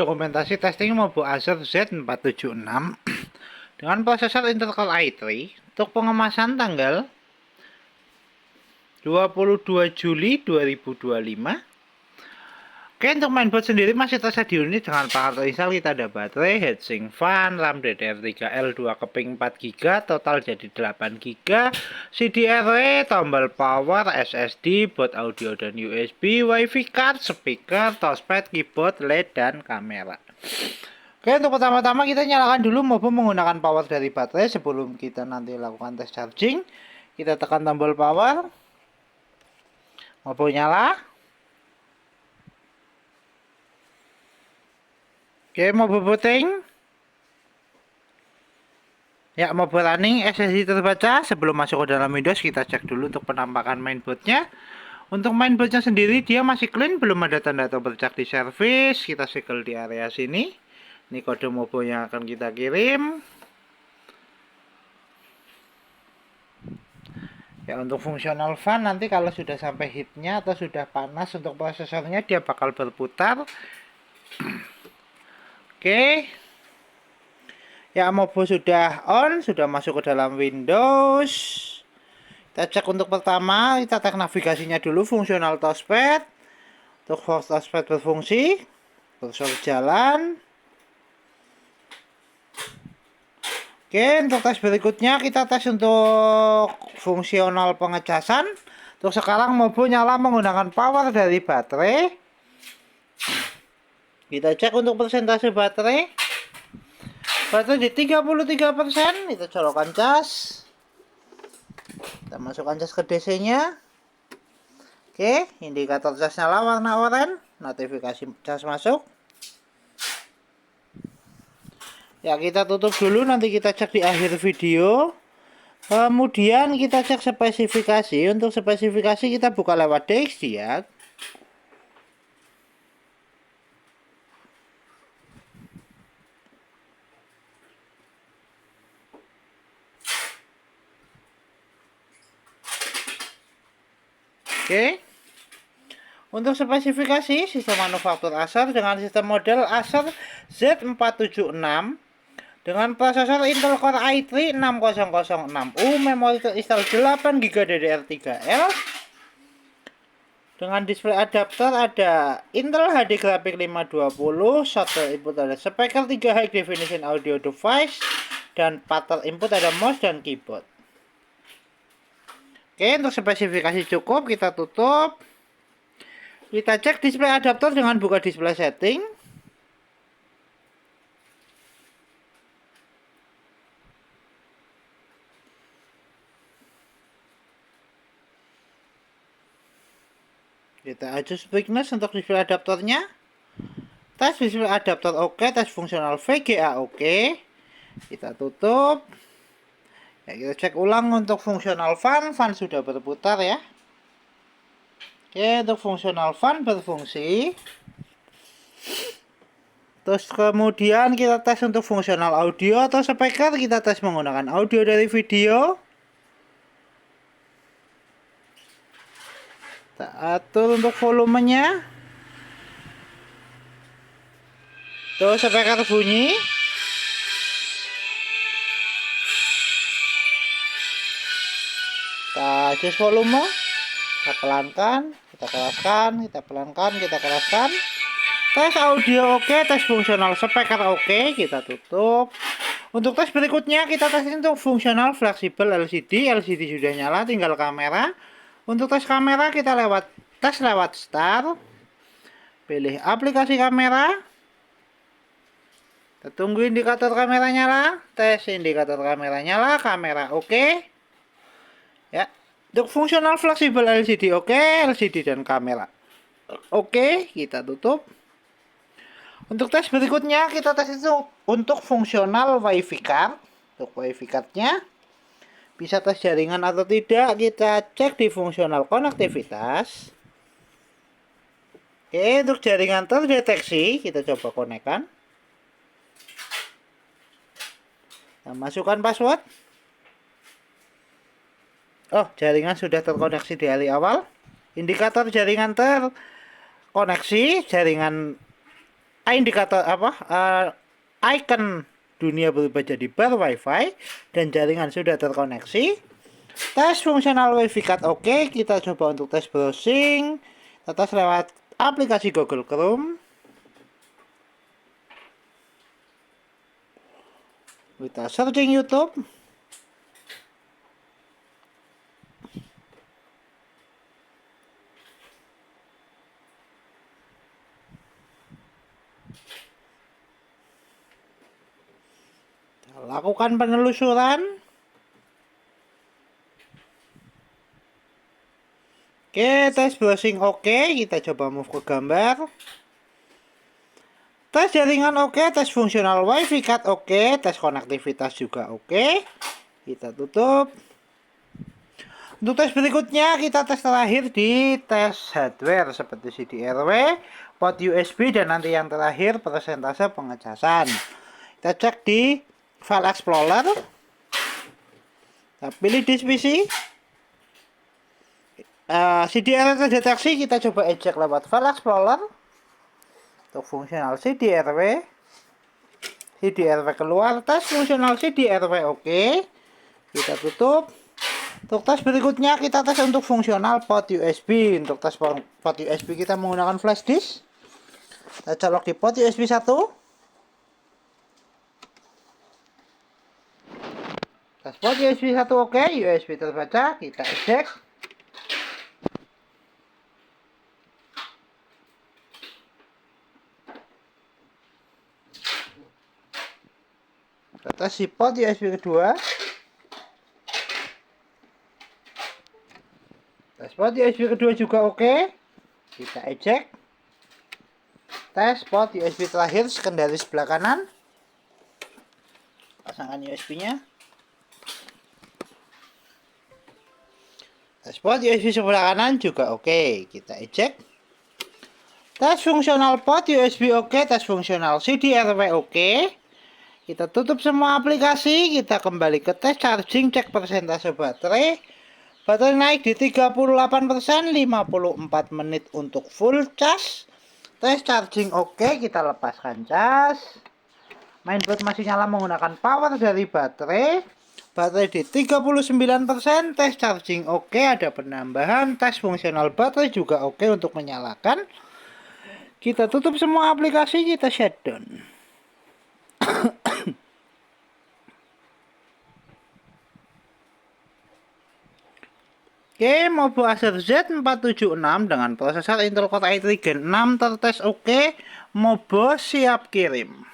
Dokumentasi testing Mobo Acer Z476 dengan prosesor Intel Core i3 untuk pengemasan tanggal 22 Juli 2025. Oke, untuk mainboard sendiri masih tersedia unit dengan paket install. Kita ada baterai, heatsink fan, RAM DDR3L 2 keping 4GB, total jadi 8GB, CDRA, tombol power, SSD, board audio dan USB, WiFi card, speaker, touchpad, keyboard, LED, dan kamera. Oke, untuk pertama-tama kita nyalakan dulu Mobo menggunakan power dari baterai. Sebelum kita nanti lakukan tes charging, kita tekan tombol power. Mobo nyala. Oke, Mobo booting. Ya, Mobo running, SSD terbaca. Sebelum masuk ke dalam Windows, kita cek dulu untuk penampakan mainboardnya. Untuk mainboardnya sendiri, dia masih clean, belum ada tanda atau bercak di servis. Kita segel di area sini. Ini kode Mobo yang akan kita kirim. Ya, untuk fungsional fan nanti kalau sudah sampai heatnya atau sudah panas untuk prosesornya, dia bakal berputar. Oke. Ya, Mobo sudah on, sudah masuk ke dalam Windows. Kita cek untuk pertama, kita cek navigasinya dulu, fungsional touchpad. Untuk touchpad berfungsi, kursor jalan. Oke, untuk tes berikutnya kita tes untuk fungsional pengecasan. Untuk sekarang Mobo nyala menggunakan power dari baterai. Kita cek untuk persentase baterai. Baterai di 33%. Kita colokkan cas. Kita masukkan cas ke DC-nya. Oke, indikator cas nyala warna oranye. Notifikasi cas masuk. Ya, kita tutup dulu, nanti kita cek di akhir video. Kemudian kita cek spesifikasi. Untuk spesifikasi kita buka lewat DXD ya. Oke. Untuk spesifikasi sistem manufaktur Acer dengan sistem model Acer Z476 dengan prosesor Intel Core i3 6006U, memori terinstall 8GB DDR3L. Dengan display adapter ada Intel HD Graphics 520, shuttle input ada speaker 3 high definition audio device, dan pattern input ada mouse dan keyboard. Oke, untuk spesifikasi cukup, kita tutup. Kita cek display adapter dengan buka display setting. Kita adjust brightness untuk display adapternya. Tes display adapter oke, tes fungsional VGA oke. Kita tutup. Ya, kita cek ulang untuk fungsional fan. Fan sudah berputar ya. Oke, untuk fungsional fan berfungsi. Terus kemudian kita tes untuk fungsional audio atau speaker. Kita tes menggunakan audio dari video. Kita atur untuk volumenya. Terus speaker bunyi. Kita adjust volume. Kita pelankan, kita keraskan, kita pelankan, kita keraskan. Tes audio oke, tes fungsional speaker oke, kita tutup. Untuk tes berikutnya kita tes untuk fungsional fleksibel LCD. LCD sudah nyala, tinggal kamera. Untuk tes kamera kita tes lewat start. Pilih aplikasi kamera. Kita tunggu indikator kamera nyala. Tes indikator kamera nyala, kamera oke. Ya. Untuk fungsional fleksibel LCD oke, LCD dan kamera oke, kita tutup. Untuk tes berikutnya kita tes itu untuk fungsional WiFi card. Untuk WiFi cardnya bisa tes jaringan atau tidak, kita cek di fungsional konektivitas. Oke, untuk jaringan terdeteksi kita coba konekkan. Kita masukkan password. Oh, jaringan sudah terkoneksi di hari awal. Indikator jaringan terkoneksi, jaringan indikator icon dunia berubah jadi bar wifi dan jaringan sudah terkoneksi. Tes fungsional wifi card oke. Kita coba untuk tes browsing. Kita tes lewat aplikasi Google Chrome. Kita searching YouTube. Lakukan penelusuran. Oke, tes browsing oke. Kita coba move ke gambar. Tes jaringan oke, tes fungsional wifi card oke, tes konektivitas juga oke. Kita tutup. Untuk tes berikutnya kita tes terakhir di tes hardware seperti CD-RW, port USB, dan nanti yang terakhir persentase pengecasan. Kita cek di File Explorer. Kita pilih disk PC. CD-RW terdeteksi, kita coba ejek lewat File Explorer. Untuk fungsional CD-RW. CD-RW keluar, tes fungsional CD-RW oke. Kita tutup. Untuk tes berikutnya kita tes untuk fungsional port USB. Untuk tes port USB kita menggunakan flash disk. Kita colok di port USB 1. Tes port USB 1 oke, USB terbaca, kita ejek. Kita tes si port USB kedua. Tes port USB kedua juga oke. Kita ejek. Tes port USB terakhir sekundari sebelah kanan. Pasangkan USB-nya. Tes port USB sebelah kanan juga oke. Kita ejek. Tes fungsional port USB oke. Tes fungsional CD-RW oke. Kita tutup semua aplikasi. Kita kembali ke tes charging. Cek persentase baterai. Baterai naik di 38%. 54 menit untuk full charge. Tes charging oke. Kita lepaskan cas. Mainboard masih nyala menggunakan power dari baterai. Baterai di 39%, tes charging oke, ada penambahan, tes fungsional baterai juga oke untuk menyalakan. Kita tutup semua aplikasi, kita shutdown. Oke, Mobo Acer Z476 dengan prosesor Intel Core i3 Gen 6 tertes oke, Mobo siap kirim.